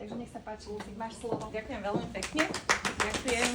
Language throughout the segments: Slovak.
Takže nech sa páči, Lucík, máš slovo. Ďakujem veľmi pekne. Ďakujem.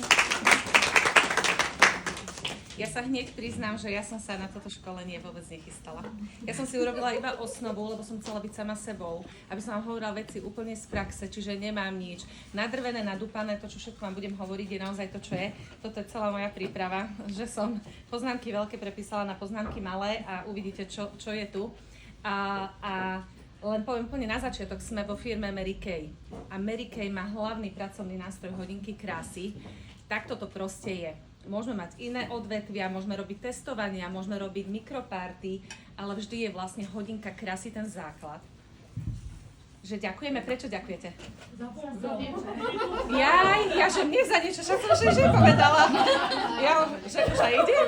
Ja sa hneď priznám, že ja som sa na toto školenie vôbec nechystala. Ja som si urobila iba osnovu, lebo som chcela byť sama sebou, aby som vám hovorila veci úplne z praxe, čiže nemám nič nadrvené, nadúpané, to, čo všetko vám budem hovoriť, je naozaj to, čo je. Toto je celá moja príprava, že som poznámky veľké prepísala na poznámky malé a uvidíte, čo je tu. A len poviem úplne na začiatok, sme vo firme Mary Kay. A Mary Kay má hlavný pracovný nástroj hodinky krásy. Takto to proste je. Môžeme mať iné odvetvia, môžeme robiť testovania, môžeme robiť mikroparty, ale vždy je vlastne hodinka krásy ten základ. Že ďakujeme, prečo ďakujete? Ja, že mne za niečo, však som že povedala. Ja, že už aj idem,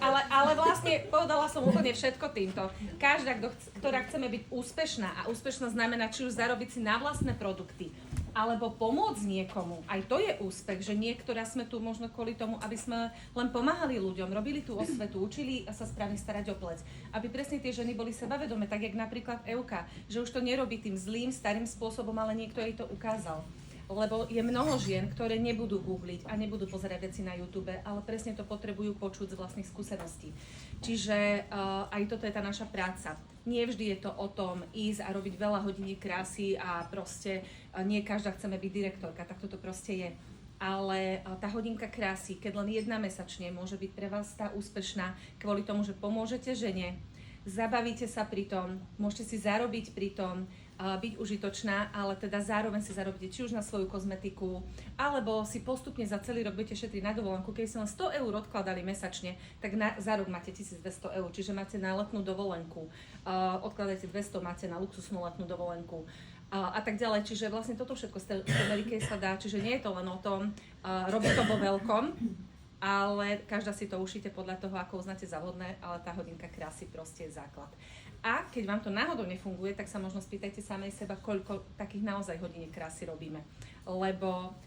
ale vlastne povedala som úplne všetko týmto. Každá, ktorá chceme byť úspešná, a úspešná znamená, či už zarobiť si na vlastné produkty, alebo pomôcť niekomu. Aj to je úspech, že niektorá sme tu možno kvôli tomu, aby sme len pomáhali ľuďom, robili tú osvetu, učili sa správne starať o plec. Aby presne tie ženy boli sebavedomé, tak jak napríklad Euka, že už to nerobí tým zlým, starým spôsobom, ale niekto jej to ukázal. Lebo je mnoho žien, ktoré nebudú googliť a nebudú pozerať veci na YouTube, ale presne to potrebujú počuť z vlastných skúseností. Čiže aj toto je tá naša práca. Nie vždy je to o tom ísť a robiť veľa hodiniek krásy a proste nie každá chceme byť direktorka, tak toto proste je. Ale tá hodinka krásy, keď len jedna mesačne, môže byť pre vás tá úspešná kvôli tomu, že pomôžete žene, zabavíte sa pri tom, môžete si zarobiť pri tom, byť užitočná, ale teda zároveň si zarobíte či už na svoju kozmetiku, alebo si postupne za celý rok budete šetriť na dovolenku. Keď si len 100 eur odkladali mesačne, tak za rok máte 1200 eur, čiže máte na letnú dovolenku. Odkladajte 200, máte na luxusnú letnú dovolenku. A tak ďalej. Čiže vlastne toto všetko z Ameriky sa dá, čiže nie je to len o tom robiť to vo veľkom, ale každá si to ušíte podľa toho, ako uznáte za vhodné, ale tá hodinka krásy proste je základ. A keď vám to náhodou nefunguje, tak sa možno spýtajte samej seba, koľko takých naozaj hodiniek krásy robíme. Lebo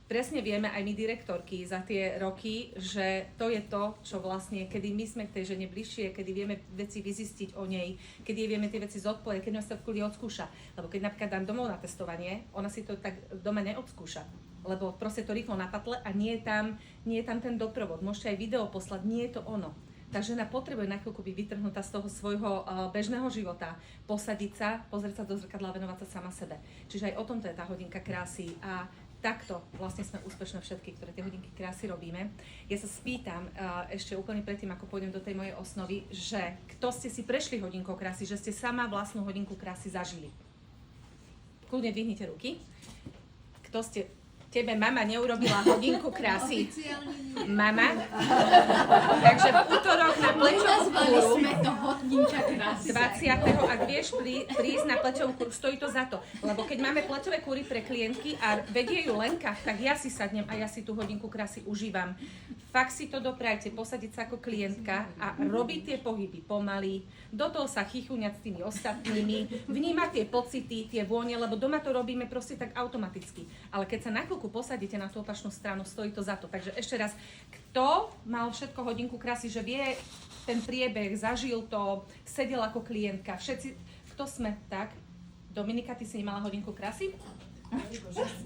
presne vieme aj my direktorky za tie roky, že to je to, čo vlastne, kedy my sme k tej žene bližšie, kedy vieme veci vyzistiť o nej, kedy vieme tie veci zodpovedať, keď nás to v kúli odskúša. Lebo keď napríklad dám domov na testovanie, ona si to tak doma neodskúša. Lebo proste to rýchlo na patle a nie je tam ten doprovod. Môžete aj video poslať, nie je to ono. Tá žena potrebuje na chvíľku byť vytrhnutá z toho svojho bežného života, posadiť sa, pozrieť sa do zrkadla a venovať sa sama sebe. Čiže aj o tomto je tá hodinka krásy a takto vlastne sme úspešné všetky, ktoré tie hodinky krásy robíme. Ja sa spýtam ešte úplne predtým, ako pôjdem do tej mojej osnovy, že kto ste si prešli hodinkou krásy, že ste sama vlastnú hodinku krásy zažili. Kľudne dvihnite ruky. Kto ste... Tebe mama neurobila hodinku krásy. Mama. Takže v útorok na plečovú kúru 20. Ak vieš prísť na plečovú kúru, stojí to za to. Lebo keď máme plečové kúry pre klientky a vedie ju Lenka, tak ja si sadnem a ja si tú hodinku krásy užívam. Fakt si to doprajte, posadiť sa ako klientka a robiť tie pohyby pomaly, do toho sa chychúňať s tými ostatnými, vnímať tie pocity, tie vône, lebo doma to robíme proste tak automaticky. Ale keď sa na chvíľku posadíte na tú opačnú stranu, stojí to za to. Takže ešte raz, kto mal všetko hodinku krásy, že vie ten priebeh, zažil to, sedel ako klientka, všetci, kto sme, tak? Dominika, ty si nemala hodinku krásy?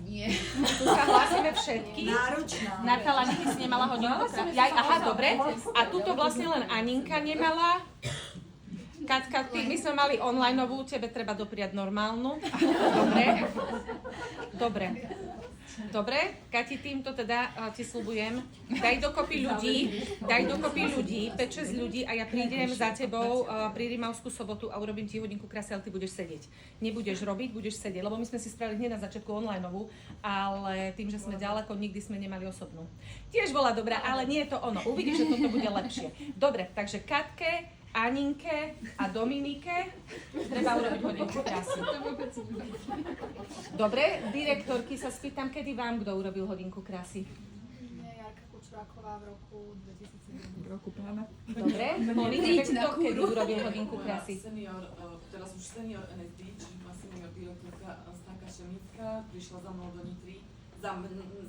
Nie. Tu sa hlásime všetky. Náročná. Natála, ty si nemala hodinku krásy? Aha, dobre. A tuto vlastne len Aninka nemala. Katka, my sme mali onlineovú, tebe treba dopriať normálnu. Dobre, Kati, týmto teda ti sľubujem, daj dokopy ľudí, 5-6 ľudí a ja prídem za tebou pri Rimavskú sobotu a urobím ti hodinku krásy, ale ty budeš sedieť. Nebudeš robiť, budeš sedieť, lebo my sme si spravili hneď na začiatku onlineovú, ale tým, že sme ďaleko, nikdy sme nemali osobnú. Tiež bola dobrá, ale nie je to ono. Uvidíš, že toto bude lepšie. Dobre, takže Katke, Aninke a Dominike treba urobiť hodinku krásy. Dobre, direktorky sa spýtam, kedy vám kto urobil hodinku krásy? Mne Jarka Kučráková v roku 2007. V roku pána. Dobre, Monika, kto kedy urobil hodinku krásy? Teraz už senior NSD, čiže má senior direktorka Stanka Šemická, prišla za mnou do Nitry,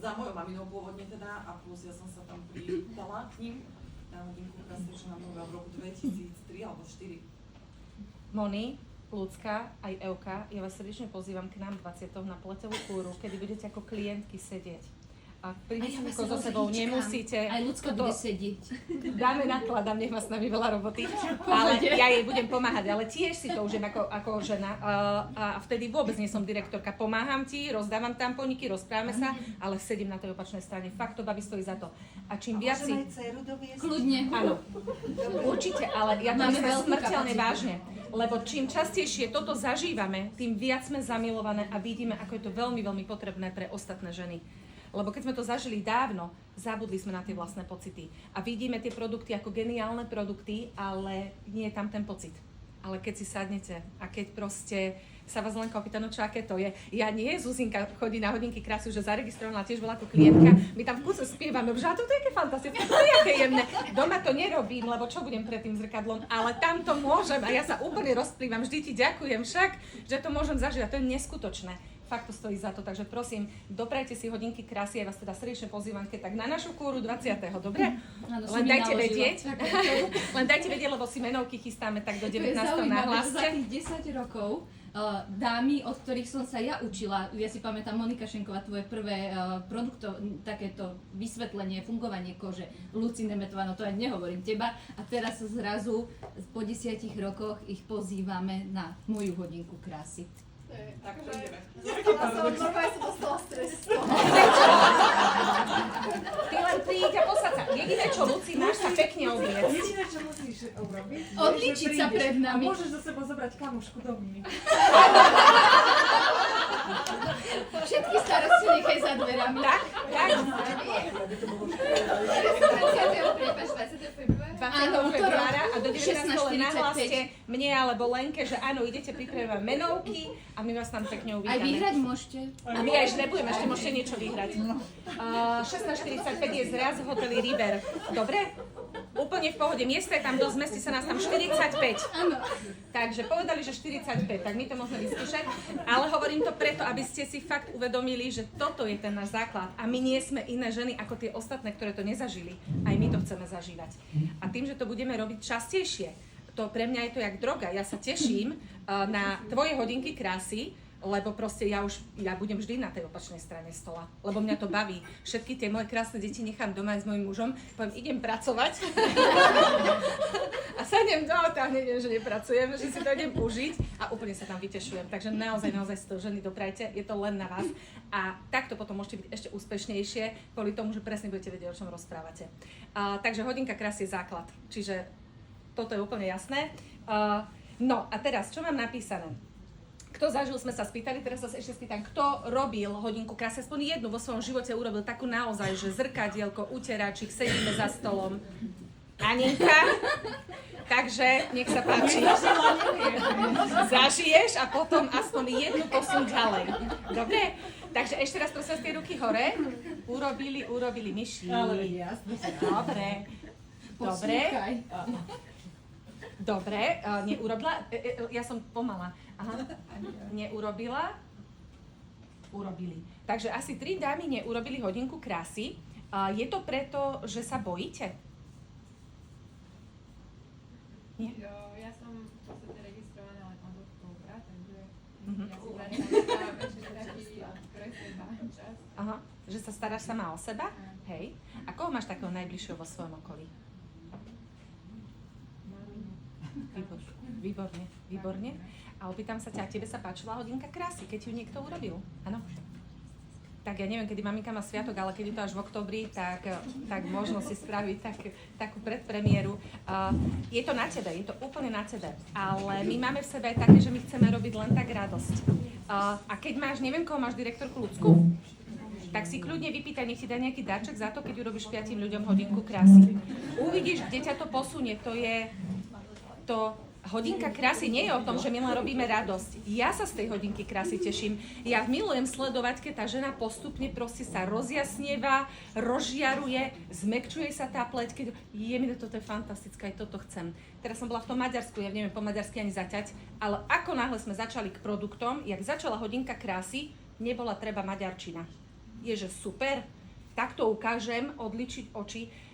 za mojou maminou pôvodne teda, a plus ja som sa tam pridala k ním. Na hodinku krásy, čo nám v roku 2003 alebo 2004. Moni, Ľudská, aj Euka, ja vás srdečne pozývam k nám 20. na pletovú kúru, kedy budete ako klientky sedieť. A príslušníkov so sebou nemusíte. Aj Ľudská bude sedieť. Dáme nakladám, nech má s nami veľa roboty. Ale ja jej budem pomáhať, ale tiež si to užijem ako žena. A vtedy vôbec nie som direktorka. Pomáham ti, rozdávam tamponiky, rozprávame sa, ale sedím na tej opačnej strane. Fakt to baví stojí za to. A čím viac si... Kľudne. Áno, určite, ale ja to Máme myslím veľkú smrteľne kapacitu. vážne. Lebo čím častejšie toto zažívame, tým viac sme zamilované a vidíme, ako je to veľmi, veľmi potrebné pre ostatné ženy. Lebo keď sme to zažili dávno, zabudli sme na tie vlastné pocity. A vidíme tie produkty ako geniálne produkty, ale nie je tam ten pocit. Ale keď si sadnete a keď proste sa vás Lenka opýta, no čo, aké to je. Ja nie, Zuzinka chodí na hodinky krásy, že zaregistrovala tiež bola ako klientka. My tam v kuse spievame, že to je aké fantastické, to je aké jemné. Doma to nerobím, lebo čo budem pred tým zrkadlom, ale tam to môžem a ja sa úplne rozplývam. Vždy ti ďakujem však, že to môžem zažívať. To je neskutočné. Fakt to stojí za to, takže prosím, doprajte si hodinky krásy, ja vás teda srdečne pozývam, keď tak na našu kúru 20. Dobre? Áno, Len dajte vedieť, lebo si menovky chystáme tak do 19. nahláste. Za tých 10 rokov dámy, od ktorých som sa ja učila, ja si pamätám Monika Šenková, tvoje prvé takéto vysvetlenie, fungovanie kože, Luci Nemetová, no to aj nehovorím teba, a teraz zrazu po 10 rokoch ich pozývame na moju hodinku krásy. Tak to ideme. Normálne som dostala stres z toho. Ty len príď a posaď sa. Jediné, čo Luci, máš sa pekne obliecť. Jediné, čo musíš urobiť, Odlíčiť sa pred nami. A môžeš za sebou zobrať kamošku Dominiku. Všetky starosti nechaj za dverami. Tak. 20. Áno, februára a do 19. 16:45. nahláste mne alebo Lenke, že áno, idete pripravovať menovky a my vás tam pekne Aj uvítame. vyhrať môžete. A my aj žrebujeme, ešte môžete niečo vyhrať. 16:45 je zraz v hoteli River. Dobre? Úplne v pohode. Miesta je tam dosť, zmestí sa nás tam 45. Áno. Takže povedali, že 45, tak my to môžeme vyskúšať. Ale hovorím to preto, aby ste si fakt uvedomili, že toto je ten náš základ. A my nie sme iné ženy ako tie ostatné, ktoré to nezažili. Aj my to chceme zažívať. A tým, že to budeme robiť častejšie, to pre mňa je to jak droga. Ja sa teším na tvoje hodinky krásy, lebo proste ja budem vždy na tej opačnej strane stola, lebo mňa to baví. Všetky tie moje krásne deti nechám doma aj s mojím mužom, poviem, idem pracovať a sadnem do auta a neviem, že nepracujem, že si to idem užiť a úplne sa tam vytešujem. Takže naozaj si to ženy doprajte, je to len na vás a takto potom môžete byť ešte úspešnejšie, kvôli tomu, že presne budete vedieť, o čom rozprávate. Takže hodinka krásy je základ, čiže toto je úplne jasné. No a teraz, čo mám napísané? Kto zažil, sme sa spýtali, teraz sa ešte spýtam, kto robil hodinku krásy, aspoň jednu vo svojom živote urobil takú naozaj, že zrkadielko, uteračík, sedíme za stolom. Aninka, takže nech sa páči. Zažiješ a potom aspoň jednu posun ďalej. Dobre? Takže ešte raz prosím tie ruky hore. Urobili myši. Dobre. Poslúchaj. Dobre, neurobila, ja som pomalá. Aha, neurobila, urobili. Takže asi 3 dámy neurobili hodinku krásy. Je to preto, že sa bojíte? Nie? Ja som v podstate registrovaná len od októbra, takže Mhm. ja si začínam taký pre seba čas. Aha, že sa staráš sama o seba? Hej. A koho máš takého najbližšieho vo svojom okolí? Výborne. A opýtam sa ťa, a tebe sa páčila hodinka krásy, keď ju niekto urobil? Áno? Tak ja neviem, kedy maminka má sviatok, ale keď je to až v októbri, tak možno si spraviť takú predpremiéru. Je to na tebe, je to úplne na tebe. Ale my máme v sebe aj také, že my chceme robiť len tak radosť. A keď máš, neviem, koho máš direktorku Ľudsku, tak si kľudne vypýtaj, nech ti dá nejaký darček za to, keď urobíš 5 ľuďom hodinku krásy. Uvidíš, kde ťa to posunie, hodinka krásy nie je o tom, že my len robíme radosť. Ja sa z tej hodinky krásy teším. Ja milujem sledovať, keď tá žena postupne proste sa rozjasnieva, rozžiaruje, zmäkčuje sa tá pleť, keď toto je fantastické, aj toto chcem. Teraz som bola v tom Maďarsku, ja neviem po maďarsky ani zaťať, ale ako náhle sme začali k produktom, jak začala hodinka krásy, nebola treba maďarčina. Je, že super, takto ukážem, odličiť oči.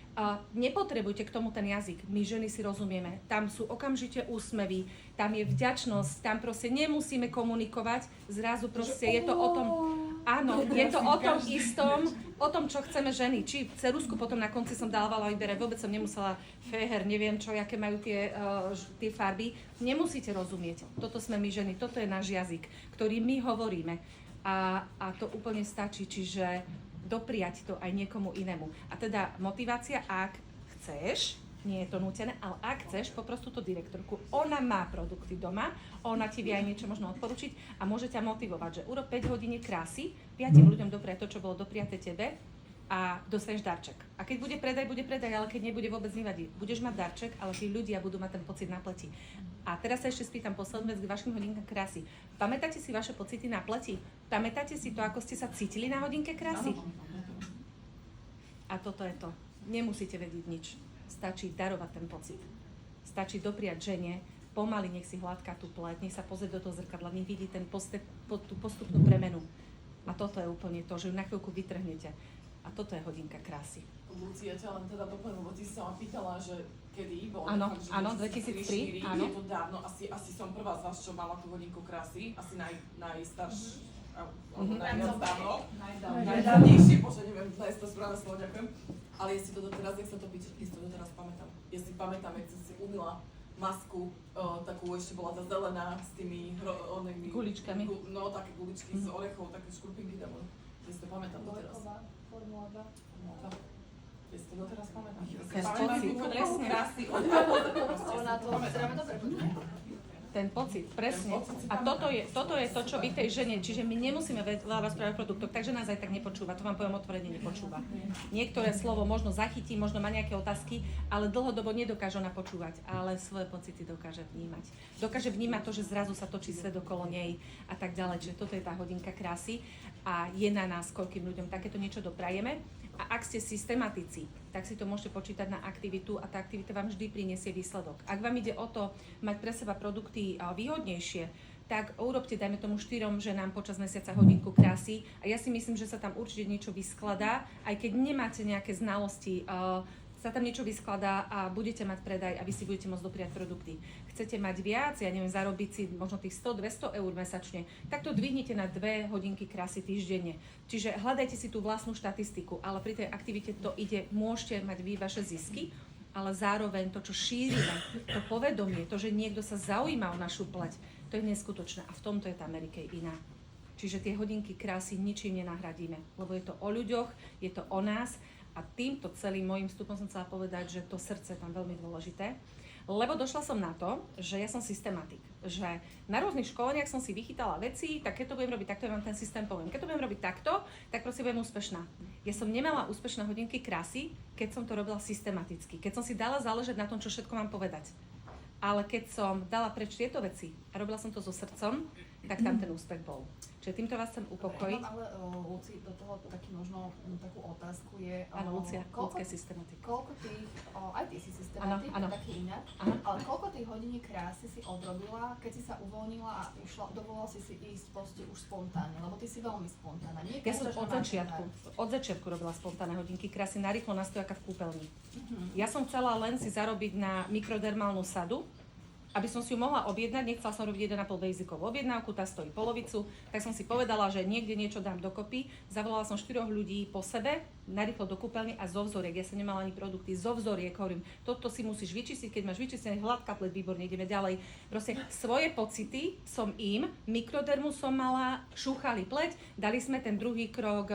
Nepotrebujete k tomu ten jazyk. My ženy si rozumieme. Tam sú okamžite úsmevy, tam je vďačnosť, tam proste nemusíme komunikovať. Zrazu proste je to o tom... Áno, je to o tom istom, o tom, čo chceme ženy. Či ceruzku potom na konci som dávala výbere, vôbec som nemusela féher, neviem čo, aké majú tie farby. Nemusíte rozumieť. Toto sme my ženy, toto je náš jazyk, ktorý my hovoríme. A to úplne stačí, čiže dopriať to aj niekomu inému. A teda motivácia, ak chceš, nie je to nútené, ale ak chceš, poprostu tú direktorku, ona má produkty doma, ona ti vie aj niečo možno odporučiť a môže ťa motivovať, že urob 5 hodín krásy, 5 ľuďom dopriať to, čo bolo dopriaté tebe a dostaneš darček. A keď bude predaj, ale keď nebude, vôbec nevadí. Budeš mať darček, ale tí ľudia budú mať ten pocit na pleti. A teraz sa ešte spýtam poslednú vec k vašim hodinkám krásy. Pamätáte si vaše pocity na pleti? Pamätáte si to, ako ste sa cítili na hodinke krásy? A toto je to. Nemusíte vedieť nič. Stačí darovať ten pocit. Stačí dopriať žene, pomaly nech si hladká tú pleť, nech sa pozrie do toho zrkadla, nech vidí tú postupnú premenu. A toto je úplne to, že ju na chvíľku vytrhnete. A toto je hodinka krásy. Luci, ja ťa len teda doplním, lebo ty si sa ma pýtala, že kedy bolo. Áno, fakt, že áno, 2003, áno. Je to dávno, asi som prvá z vás, čo mala tú hodinku krásy, asi najstarší. Najviac dávno. Najdávnejšie, bože, neviem, nájsť to správne slovo, ďakujem. Ale ja si to doteraz, jak sa to píče, ja si to doteraz pamätám. Ja si pamätám, jak som si umila masku, takú ešte bola tá zelená s tými guličkami. No, také guličky z orechov, také škrupinky tam. Ja si to pamätám doteraz. Formula 2. Ja si to doteraz pamätám. Ten pocit, presne. Krásy, Ona to zrejme dobre počuje. Ten pocit, presne. A toto je to, čo vy tej žene, čiže my nemusíme veľa rozprávať o produktoch, takže nás aj tak nepočúva, to vám poviem otvorene, nepočúva. Niektoré slovo možno zachytí, možno má nejaké otázky, ale dlhodobo nedokáže ona počúvať, ale svoje pocity dokáže vnímať. Dokáže vnímať to, že zrazu sa točí svet okolo nej a tak ďalej, čiže toto je tá hodinka krásy a je na nás, koľkým ľuďom takéto niečo doprajeme. A ak ste systematici, tak si to môžete počítať na aktivitu a tá aktivita vám vždy prinesie výsledok. Ak vám ide o to mať pre seba produkty výhodnejšie, tak urobte, dajme tomu 4 ženám počas mesiaca hodinku krásy a ja si myslím, že sa tam určite niečo vyskladá, aj keď nemáte nejaké znalosti, sa tam niečo vyskladá a budete mať predaj a vy si budete môcť dopriať produkty. Chcete mať viac, ja neviem, zarobiť si možno tých 100-200 eur mesačne, tak to dvihnite na 2 hodinky krásy týždenne. Čiže hľadajte si tú vlastnú štatistiku, ale pri tej aktivite to ide, môžete mať vy vaše zisky, ale zároveň to, čo šírime, to povedomie, to, že niekto sa zaujíma o našu pleť, to je neskutočné a v tomto je tá Amerika iná. Čiže tie hodinky krásy ničím nenahradíme, lebo je to o ľuďoch, je to o nás. A týmto celým môjim vstupom som chcela povedať, že to srdce je tam veľmi dôležité. Lebo došla som na to, že ja som systematik. Že na rôznych školeniach som si vychytala veci, tak keď to budem robiť takto, ja vám ten systém poviem. Keď to budem robiť takto, tak proste budem úspešná. Ja som nemala úspešné hodinky krásy, keď som to robila systematicky. Keď som si dala záležať na tom, čo všetko mám povedať. Ale keď som dala preč tieto veci a robila som to so srdcom, tak tam ten úspech bol. Čiže týmto vás chcem upokojiť. Ale Luci, do toho takú otázku je... Áno, Lucia, ľudské systematiky. Koľko tých, aj ty si systematik, taký inak, ale koľko tých hodín krásy si odrobila, keď si sa uvoľnila a dovolila si ísť proste už spontánne, lebo ty si veľmi spontánna. Ja som od začiatku robila spontánne hodinky krásy, narýchlo na stojáka v kúpeľni. Ja som chcela len si zarobiť na mikrodermálnu sadu, aby som si ju mohla objednať, nechcela som robiť 1,5 basicovú objednávku, tá stojí polovicu, tak som si povedala, že niekde niečo dám dokopy. Zavolala som 4 ľudí po sebe, narýchlo do kúpeľne a zo vzoriek. Ja som nemala ani produkty, zo vzoriek, hovorím, toto si musíš vyčistiť, keď máš vyčistené, hladká pleť, výborne, ideme ďalej. Proste svoje pocity som mikrodermu som mala, šúchali pleť, dali sme ten druhý krok,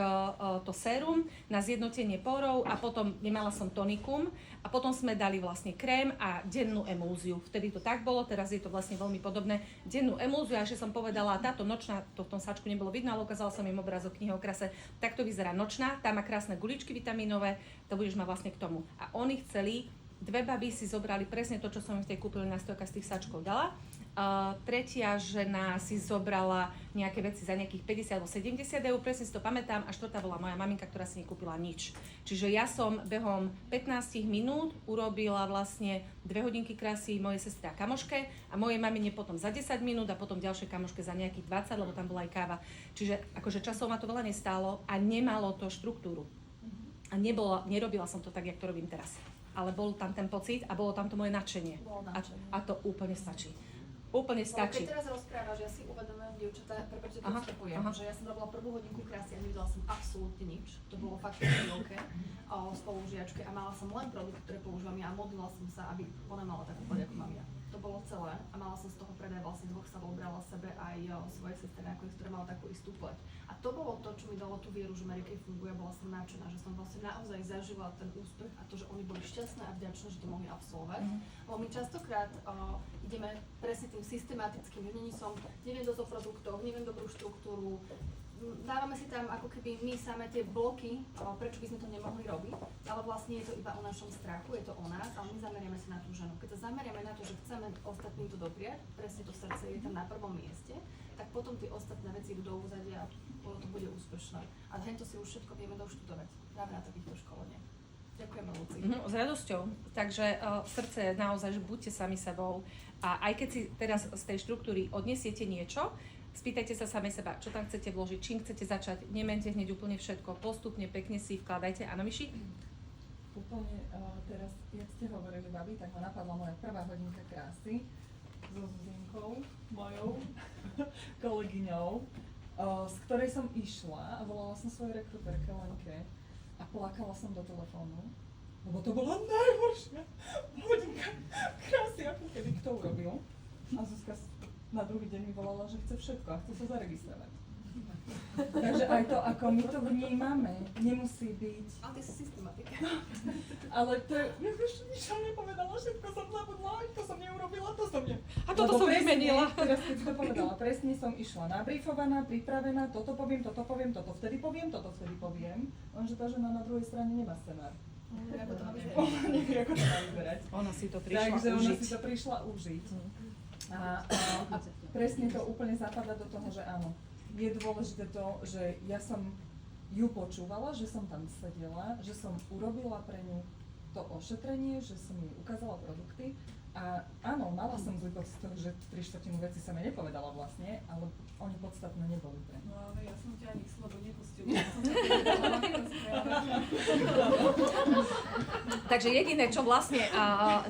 to sérum na zjednotenie porov a potom nemala som tonikum a potom sme dali vlastne krém a dennú emúziu. Vtedy to tak bolo, teraz je to vlastne veľmi podobné. Dennú emúziu, a ešte som povedala, táto nočná, to v tom sačku nebolo vidno, ale ukázala som im obrázok knihy o krase, takto vyzerá nočná, tá má krásne guličky vitamínové, to budeš mať vlastne k tomu. A oni chceli, 2 baby si zobrali presne to, čo som im v tej kúpili na stojka z tých sačkov dala. Tretia žena si zobrala nejaké veci za nejakých 50 alebo 70 eur, presne si to pamätám, a štvrtá bola moja maminka, ktorá si nekúpila nič. Čiže ja som behom 15 minút urobila vlastne 2 hodinky krásy mojej sestre a kamoške a mojej mamine potom za 10 minút a potom ďalšej kamoške za nejakých 20, lebo tam bola aj káva. Čiže akože časov ma to veľa nestálo a nemalo to štruktúru. A nerobila som to tak, jak to robím teraz. Ale bol tam ten pocit a bolo tam to moje nadšenie. Bolo nadšenie. A to úplne stačí. Úplne stačí. Keď teraz rozprávaš, ja si uvedomujem, dievčatá, prepáčte, to Aha, vstupujem, aha. že ja som robila prvú hodinku krásy a nevidela som absolútne nič. To bolo fakt chvíľke o spolužiačke a mala som len produkt, ktoré používam ja a modlila som sa, aby ona mala takú poď, ako mám ja. To bolo celé a mala som z toho predaj vlastne 2 salov, brala sebe aj svojej sestre nakoniec, ktorá mala takú istú pleť. A to bolo to, čo mi dalo tú vieru, že Mary Kay funguje, bola som nadšená, že som vlastne naozaj zažila ten úspech a to, že oni boli šťastné a vďačné, že to mohli absolvovať. Lebo my častokrát ideme presne tým systematickým, že neviem dosť o produktoch, neviem dobrú štruktúru, dávame si tam ako keby my same tie bloky, prečo by sme to nemohli robiť, ale vlastne je to iba o našom strachu, je to o nás, ale my zameriame sa na tú ženu. Keď sa zameriame na to, že chceme ostatným to dopriať, presne to srdce je tam na prvom mieste, tak potom tie ostatné veci idú do úzadia a to bude úspešné. A hento si už všetko vieme doštudovať práve na takýchto školeniach. Ďakujeme, Luci. S radosťou. Takže srdce naozaj, že buďte sami sebou a aj keď si teraz z tej štruktúry odniesiete niečo, spýtajte sa sami seba, čo tam chcete vložiť, čím chcete začať, nemente hneď úplne všetko, postupne, pekne si vkladajte. Áno, Miši? Úplne teraz, jak ste hovorili, babi, tak ma napadla moja prvá hodinka krásy so Zuzinkou, mojou kolegyňou, z ktorej som išla a volala som svojej rekruterke Lenke a plakala som do telefónu, lebo to bola najhoršia hodinka krásy, akú kedy kto urobil. A Zuzka na druhý deň mi volala, že chce všetko a chce sa zaregistrovať. Takže aj to, ako my to vnímame, nemusí byť. Ale ty si systematika. Ale to je, ja ešte nič som nepovedala, všetko som zabudla, to som neurobila, to som A toto som vymenila. Teraz keď si to povedala, presne som išla nabrifovaná, pripravená, toto poviem, toto vtedy poviem, lenže tá žena na druhej strane nemá scenár. Ako to má vyzerať? Ona nevie, ako to má vyzerať. Ona si to prišla Takže ona užiť. si to prišla užiť. A presne to úplne zapadá do toho, že áno, je dôležité to, že ja som ju počúvala, že som tam sedela, že som urobila pre ňu to ošetrenie, že som jej ukázala produkty a áno, mala som zlý pocit z toho, že 3/4 veci sa mi nepovedala vlastne, ale oni podstatné neboli pre mňa. No ale ja som ťa ani slovo nepustila. Takže jediné, čo vlastne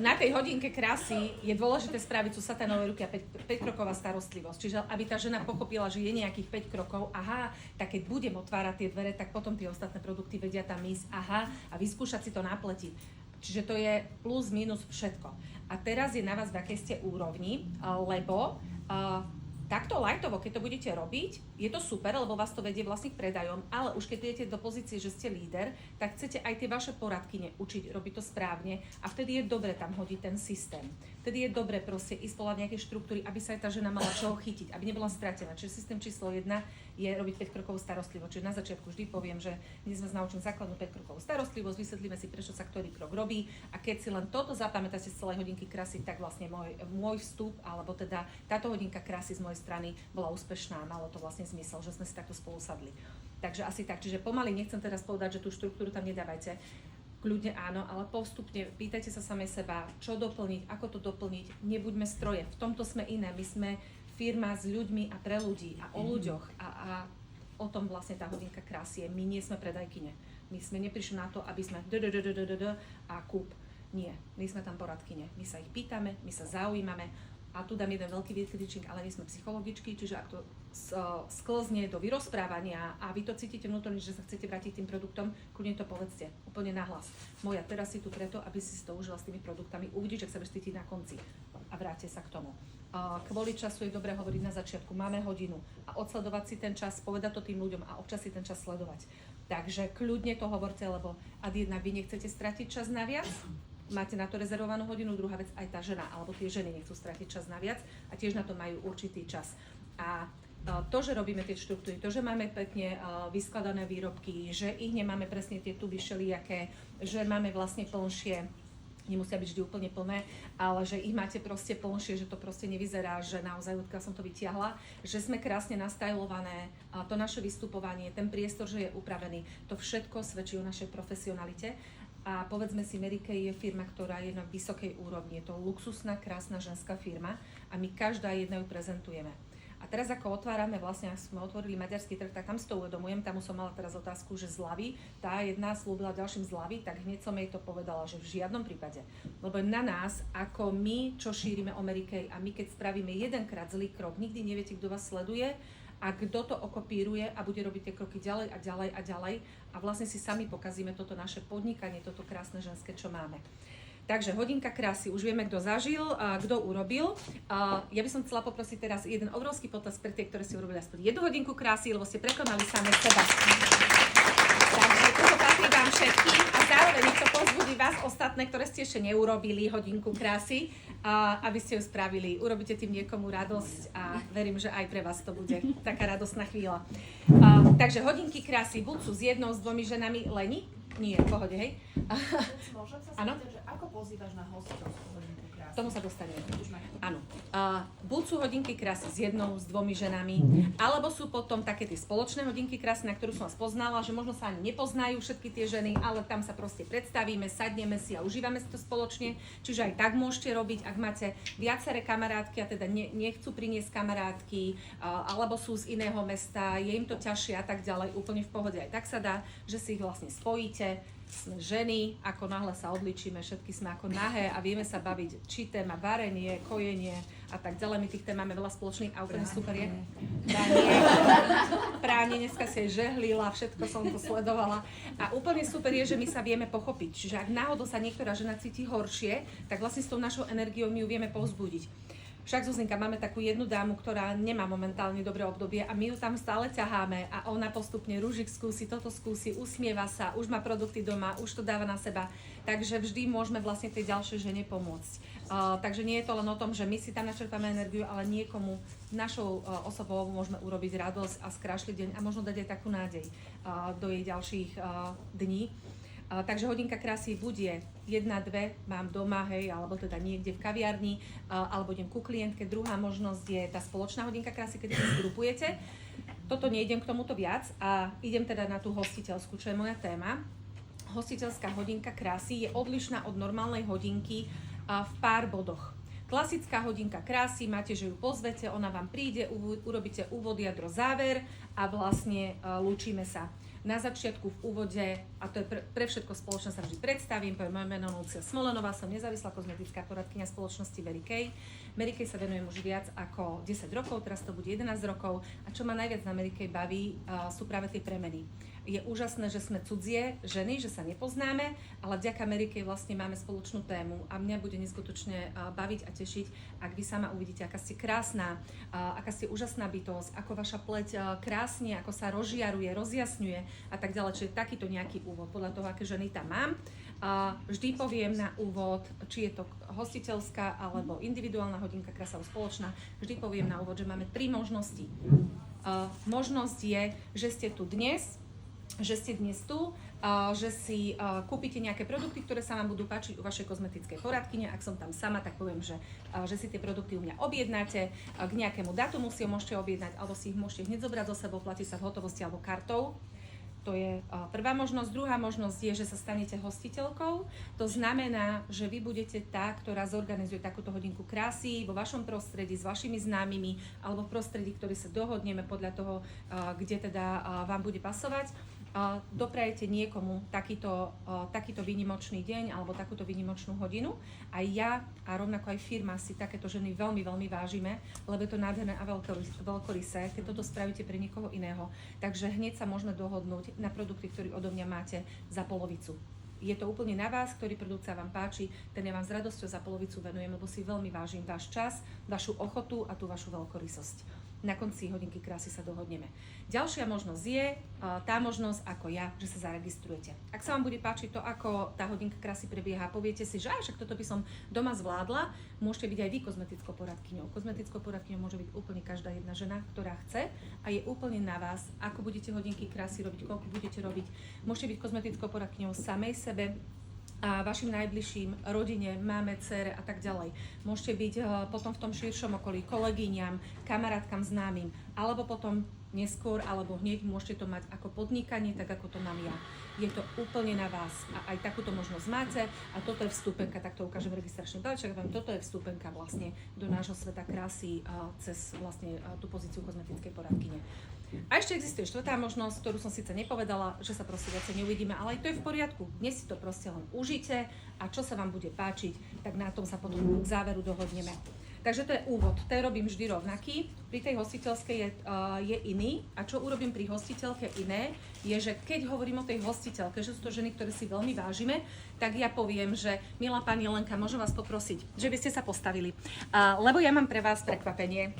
na tej hodinke krásy je dôležité spraviť sú satanové ruky a 5-kroková starostlivosť. Čiže aby tá žena pochopila, že je nejakých 5 krokov, aha, tak keď budem otvárať tie dvere, tak potom tie ostatné produkty vedia tam ísť, aha, a vyskúšať si to na pleti. Čiže to je plus, minus všetko. A teraz je na vás, v akej ste úrovni, lebo takto lightovo, keď to budete robiť, je to super, lebo vás to vedie vlastne k predajom, ale už keď idete do pozície, že ste líder, tak chcete aj tie vaše poradkyne učiť robiť to správne a vtedy je dobre tam hodiť ten systém. Vtedy je dobre proste ísť podľa nejakej štruktúry, aby sa aj tá žena mala čoho chytiť, aby nebola stratená. Čiže systém číslo 1 je robiť 5-krokovú starostlivosť. Čiže na začiatku vždy poviem, že dnes vás naučím základnú 5-krokovú starostlivosť, vysvetlíme si, prečo sa ktorý krok robí a keď si len toto zapamätáte z celej hodinky krásy, tak vlastne môj vstup, alebo teda táto hodinka krásy z mojej strany bola úspešná a malo to vlastne zmysel, že sme si takto spolu sadli. Takže asi tak, čiže pomaly nechcem teraz povedať, že tú štruktúru tam nedávajte. Kľudne áno, ale postupne pýtajte sa samej seba, čo doplniť, ako to doplniť. Nebuďme stroje, v tomto sme iné. My sme firma s ľuďmi a pre ľudí a o ľuďoch a o tom vlastne tá hodinka krásy je. My nie sme predajkyne. My sme neprišli na to, aby sme a kúp. Nie, my sme tam poradkyne. My sa ich pýtame, my sa zaujímame. A tu dám jeden veľký výkričník, ale my sme psychologičky, čiže ak to sklzne do vyrozprávania a vy to cítite vnútorne, že sa chcete vrátiť tým produktom, kľudne to povedzte, úplne nahlas. Moja, teraz si tu preto, aby si to užila s tými produktami, uvidíš, ak sa budeš cítiť na konci a vráte sa k tomu. Kvôli času je dobré hovoriť na začiatku, máme hodinu a odsledovať si ten čas, povedať to tým ľuďom a občas si ten čas sledovať. Takže kľudne to hovorte, lebo ad jednak vy nechcete stratiť čas naviac, máte na to rezervovanú hodinu, druhá vec aj tá žena, alebo tie ženy nechcú stratiť čas naviac a tiež na to majú určitý čas. A to, že robíme tie štruktúry, to, že máme pekne vyskladané výrobky, že ich nemáme presne tie tuby všelijaké, že máme vlastne plnšie, nemusia byť vždy úplne plné, ale že ich máte proste plnšie, že to proste nevyzerá, že naozaj odkiaľ som to vytiahla, že sme krásne nastajlované, to naše vystupovanie, ten priestor, že je upravený, to všetko svedčí o našej profesionalite. A povedzme si, Mary Kay je firma, ktorá je na vysokej úrovni. Je to luxusná, krásna ženská firma a my každá jedna ju prezentujeme. A A teraz ako otvárame, vlastne ak sme otvorili maďarský trh, tak tam si to uvedomujem, tam som mala teraz otázku, že zľavy, tá jedna slúbila ďalším zľavy, tak hneď som jej to povedala, že v žiadnom prípade. Lebo na nás, ako my, čo šírime o Mary Kay, a my keď spravíme jedenkrát zlý krok, nikdy neviete, kto vás sleduje, a kto to okopíruje a bude robiť tie kroky ďalej a ďalej a ďalej a vlastne si sami pokazíme toto naše podnikanie, toto krásne ženské, čo máme. Takže hodinka krásy, už vieme, kto zažil, kto urobil. Ja by som chcela poprosiť teraz jeden obrovský potlesk pre tie, ktorí si urobili aspoň 1 hodinku krásy, lebo ste prekonali same seba. Takže toto patrí vám všetkým a zároveň to povzbudí vás ostatné, ktoré ste ešte neurobili hodinku krásy, aby ste ju spravili. Urobíte tým niekomu radosť a verím, že aj pre vás to bude taká radostná chvíľa. Takže hodinky krásy buď sú s jednou, s 2 ženami. Leni? Nie, v pohode, hej? Môžem sa Áno? spýtať, že ako pozývaš na hostiteľskú hodinku krásy? Tomu sa dostaneme. Už ma Áno. Buď sú hodinky krásy s jednou, s 2 ženami, alebo sú potom také tie spoločné hodinky krásy, na ktorú som vás poznala, že možno sa ani nepoznajú všetky tie ženy, ale tam sa proste predstavíme, sadneme si a užívame si to spoločne. Čiže aj tak môžete robiť, ak máte viaceré kamarátky a teda nechcú priniesť kamarátky, alebo sú z iného mesta, je im to ťažšie a tak ďalej, úplne v pohode. Aj tak sa dá, že si ich vlastne spojíte. Sme ženy, ako náhle sa odličíme, všetky sme ako nahé a vieme sa baviť, či téma varenie, kojenie a tak ďalej. My tých tém máme veľa spoločných a úplne super je. Pránie, dneska si aj žehlila, všetko som to sledovala. A úplne super je, že my sa vieme pochopiť. Čiže ak náhodou sa niektorá žena cíti horšie, tak vlastne s tou našou energiou my ju vieme povzbudiť. Však Zuzinka, máme takú jednu dámu, ktorá nemá momentálne dobré obdobie a my ju tam stále ťaháme a ona postupne rúžik skúsi, toto skúsi, usmieva sa, už má produkty doma, už to dáva na seba, takže vždy môžeme vlastne tej ďalšej žene pomôcť. Takže nie je to len o tom, že my si tam načerpáme energiu, ale niekomu našou osobou môžeme urobiť radosť a skrášliť deň a možno dať aj takú nádej do jej ďalších dní. Takže hodinka krásy bude 1, 2, mám doma, hej, alebo teda niekde v kaviarni, alebo idem ku klientke. Druhá možnosť je tá spoločná hodinka krásy, keď sa zgrupujete. Toto nejdem k tomuto viac a idem teda na tú hostiteľskú, čo je moja téma. Hostiteľská hodinka krásy je odlišná od normálnej hodinky v pár bodoch. Klasická hodinka krásy, máte, že ju pozvete, ona vám príde, urobíte úvod, jadro, záver a vlastne lúčime sa. Na začiatku v úvode, a to je pre všetko spoločné, sa vždy predstavím, poviem moje meno Lucia Smolenová, som nezávislá kozmetická poradkyňa spoločnosti Mary Kay. Mary Kay sa venujem už viac ako 10 rokov, teraz to bude 11 rokov a čo ma najviac na Mary Kay baví, sú práve tie premeny. Je úžasné, že sme cudzie ženy, že sa nepoznáme, ale vďaka Mary Kay vlastne máme spoločnú tému a mňa bude neskutočne baviť a tešiť, ak vy sama uvidíte, aká ste krásna, aká ste úžasná bytosť, ako vaša pleť krásne, ako sa rozžiaruje, rozjasňuje a tak ďalej. Čiže takýto nejaký úvod, podľa toho, aké ženy tam mám. Vždy poviem na úvod, či je to hostiteľská alebo individuálna hodinka krásy alebo spoločná, vždy poviem na úvod, že máme 3 možnosti. Možnosť je, že ste tu dnes, že si kúpite nejaké produkty, ktoré sa vám budú páčiť u vašej kozmetickej poradkyne. Ak som tam sama, tak poviem, že si tie produkty u mňa objednáte, k nejakému datumu si ho môžete objednať, alebo si ich môžete hneď zobrať so sebou, platí sa v hotovosti alebo kartou. To je prvá možnosť. Druhá možnosť je, že sa stanete hostiteľkou. To znamená, že vy budete tá, ktorá zorganizuje takúto hodinku krásy vo vašom prostredí, s vašimi známymi, alebo v prostredí, ktorý sa dohodneme podľa toho, kde teda vám bude pasovať. Doprajete niekomu takýto výnimočný deň alebo takúto výnimočnú hodinu. Aj ja a rovnako aj firma si takéto ženy veľmi, veľmi vážime, lebo je to nádherné a veľkorysé, keď toto spravíte pre niekoho iného. Takže hneď sa môžeme dohodnúť na produkty, ktoré odo mňa máte za polovicu. Je to úplne na vás, ktorý produkt sa vám páči, ten ja vám s radosťou za polovicu venujem, lebo si veľmi vážim váš čas, vašu ochotu a tú vašu veľkorysosť. Na konci hodinky krásy sa dohodneme. Ďalšia možnosť je tá možnosť ako ja, že sa zaregistrujete. Ak sa vám bude páčiť to, ako tá hodinka krásy prebieha, poviete si, že aj však toto by som doma zvládla, môžete byť aj vy kozmetickou poradkyňou. Kozmetickou poradkyňou môže byť úplne každá jedna žena, ktorá chce a je úplne na vás, ako budete hodinky krásy robiť, koľko budete robiť. Môžete byť kozmetickou poradkyňou samej sebe, a vašim najbližším, rodine, máme, dcére a tak ďalej. Môžete byť potom v tom širšom okolí kolegyňam, kamarátkam, známym, alebo potom neskôr alebo hneď, môžete to mať ako podnikanie, tak ako to mám ja. Je to úplne na vás a aj takúto možnosť máte a toto je vstupenka, tak to ukážem registračný balíček, toto je vstupenka vlastne do nášho sveta krásy cez vlastne tú pozíciu kozmetickej poradkyne. A ešte existuje štvrtá možnosť, ktorú som síce nepovedala, že sa proste viacej neuvidíme, ale aj to je v poriadku. Dnes si to proste len užite a čo sa vám bude páčiť, tak na tom sa potom k záveru dohodneme. Takže to je úvod, ten robím vždy rovnaký, pri tej hostiteľskej je iný a čo urobím pri hostiteľke iné, je, že keď hovorím o tej hostiteľke, že sú to ženy, ktoré si veľmi vážime, tak ja poviem, že milá pani Lenka, môžem vás poprosiť, že by ste sa postavili, lebo ja mám pre vás prekvapenie.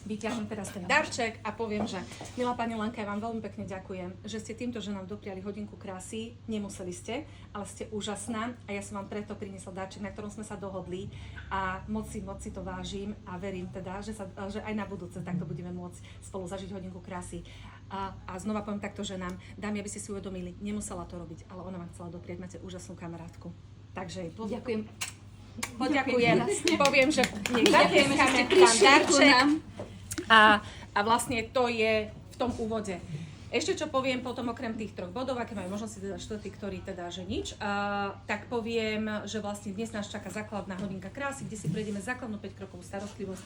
Vyťahnem teraz ten darček a poviem, že milá pani Lenka, ja vám veľmi pekne ďakujem, že ste týmto ženám dopriali hodinku krásy, nemuseli ste, ale ste úžasná a ja som vám preto priniesla darček, na ktorom sme sa dohodli a moc si to vážim a verím teda, že aj na budúce takto budeme môcť spolu zažiť hodinku krásy. A znova poviem takto ženám, dámy, aby ste si uvedomili, nemusela to robiť, ale ona vám chcela dopriať, máte úžasnú kamarátku. Takže Ďakujem. Poďakujem, poviem, že nech zatlieskame tam darček. A vlastne to je v tom úvode. Ešte čo poviem potom okrem tých 3 bodov, aké majú možnosti teda štvrtý, ktorý teda že nič, tak poviem, že vlastne dnes nás čaká základná hodinka krásy, kde si prejdeme základnú 5-krokovú starostlivosť.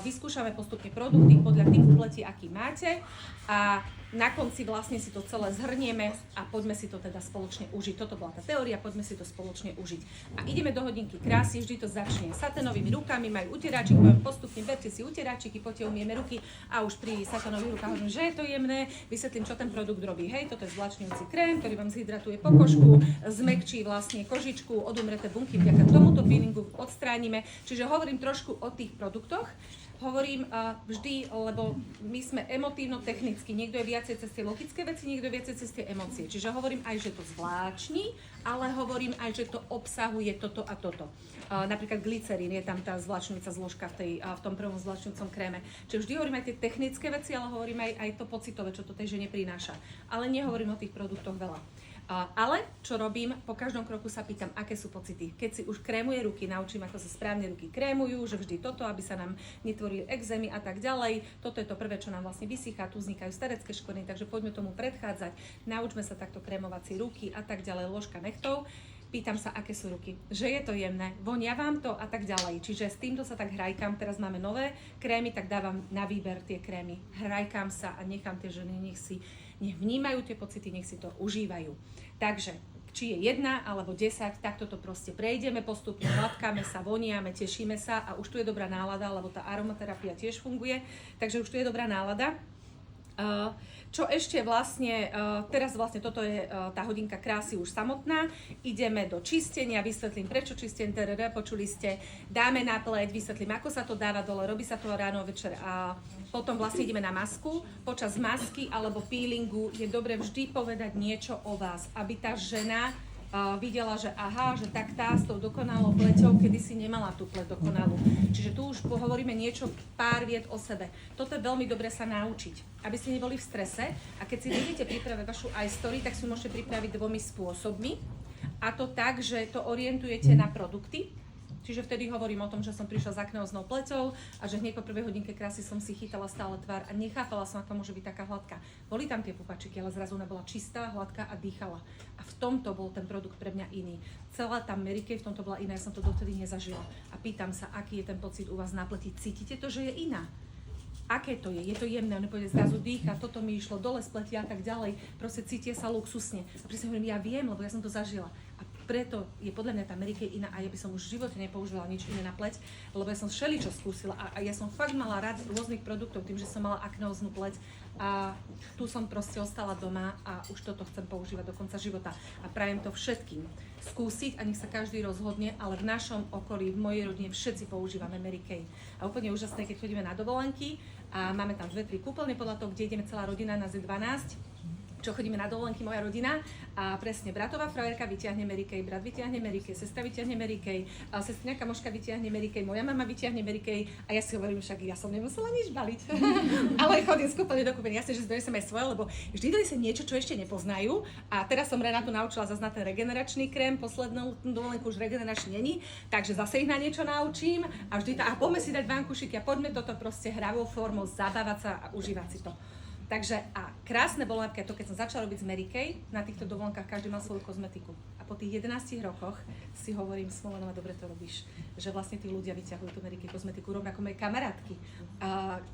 Vyskúšame postupne produkty podľa typu pleti, aký máte a na konci vlastne si to celé zhrnieme a poďme si to teda spoločne užiť. Toto bola tá teória, poďme si to spoločne užiť. A ideme do hodinky krásy, vždy to začne saténovými rukami, majú uteráčik, poviem postupne, berte si uteráčiky, poďte umieme ruky a už pri saténových rukách hovorím, že je to jemné, vysvetlím, čo ten produkt robí. Hej, toto je zvlačňujúci krém, ktorý vám zhydratuje pokožku, zmäkčí vlastne kožičku, odumreté bunky, vďaka tomuto peelingu odstránime. Čiže hovorím trošku o tých produktoch. Hovorím vždy, lebo my sme emotívno-technicky, niekto je viacej cez tie logické veci, niekto je viacej cez tie emócie. Čiže hovorím aj, že to zvláčni, ale hovorím aj, že to obsahuje toto a toto. Napríklad glycerín, je tam tá zvláčňujúca zložka v tom prvom zvláčňujúcom kréme. Čiže vždy hovorím aj tie technické veci, ale hovorím aj to pocitové, čo to tej žene prináša. Ale nehovorím o tých produktoch veľa. Ale čo robím, po každom kroku sa pýtam, aké sú pocity. Keď si už krémuje ruky, naučím, ako sa správne ruky krémujú, že vždy toto, aby sa nám netvorili ekzémy a tak ďalej. Toto je to prvé, čo nám vlastne vysychá, tu vznikajú starecké škvrny, takže poďme tomu predchádzať. Naučme sa takto krémovať si ruky a tak ďalej, ložka nechtov. Pýtam sa, aké sú ruky, že je to jemné, vonia vám to a tak ďalej. Čiže s týmto sa tak hrajkám, teraz máme nové krémy, tak dávam na výber tie krémy. Hrajkám sa a nechám tie ženy, nech vnímajú tie pocity, nech si to užívajú. Takže, či je 1 alebo 10, takto to proste prejdeme, postupne hladkáme sa, voniame, tešíme sa a už tu je dobrá nálada, lebo tá aromaterapia tiež funguje, takže už tu je dobrá nálada. Čo ešte vlastne, teraz vlastne toto je tá hodinka krásy už samotná, ideme do čistenia, vysvetlím prečo čistenie, počuli ste, dáme na pleť, vysvetlím ako sa to dáva dole, robí sa to ráno, večer a potom vlastne ideme na masku. Počas masky alebo peelingu je dobre vždy povedať niečo o vás, aby tá žena videla, že aha, že tak tá s tou dokonalou pleťou kedysi nemala tú pleť dokonalú. Čiže tu už pohovoríme niečo, pár viet o sebe. Toto je veľmi dobre sa naučiť, aby ste neboli v strese a keď si budete pripraviť vašu iStory, tak si môžete pripraviť 2 spôsobmi a to tak, že to orientujete na produkty. Čiže vtedy hovorím o tom, že som prišla s akneóznou pleťou a že hneď po prvej hodinke krásy som si chytala stále tvár a nechápala som, ako môže byť taká hladká. Boli tam tie pupačiky, ale zrazu ona bola čistá, hladká a dýchala. A v tomto bol ten produkt pre mňa iný. Celá tá Mary Kay v tomto bola iná, ja som to dovtedy nezažila. A pýtam sa, aký je ten pocit u vás na pleti. Cítite to, že je iná? Aké to je? Je to jemné, on povede zrazu dýcha, toto mi išlo dole z pleti a tak ďalej. Proste cítia sa luxusne. A presne hovorím, ja viem, lebo ja som to zažila. A preto je podľa mňa tá Mary Kay iná a ja by som už v živote nepoužívala nič iné na pleť, lebo ja som všeličo skúsila a ja som fakt mala rád rôznych produktov tým, že som mala akneóznu pleť a tu som proste ostala doma a už toto chcem používať do konca života a prajem to všetkým skúsiť a nech sa každý rozhodne, ale v našom okolí, v mojej rodine všetci používame Mary Kay. A úplne úžasné, keď chodíme na dovolenky a máme tam 2-3 kúpeľne podľa toho, kde ideme celá rodina, nás je 12, čo chodíme na dovolenky, moja rodina a presne bratová frajerka vyťahne Mary Kay, brat vyťahne Mary Kay, sestra vyťahne Mary Kay, sestrina kamoška vyťahne Mary Kay, moja mama vyťahne Mary Kay a ja si hovorím, však ja som nemusela nič baliť. Ale chodím skúpeľne do kúpeľne, jasne, že donesem aj svoje, lebo vždy donesem niečo, čo ešte nepoznajú a teraz som Renátu naučila zase na ten regeneračný krém, poslednú dovolenku už regeneračný není, takže zase ich na niečo naučím a vždy a poďme si dať vankušiky a poďme toto proste hravou formou zabávať sa a užívať si to. Takže a krásne bolo napríklad to, keď som začala robiť s Mary Kay, na týchto dovolenkách každý mal svoju kozmetiku. A po tých 11 rokoch si hovorím, Smolenová, dobre to robíš, že vlastne tí ľudia vyťahujú tú Mary Kay kozmetiku, rovnako moje kamarátky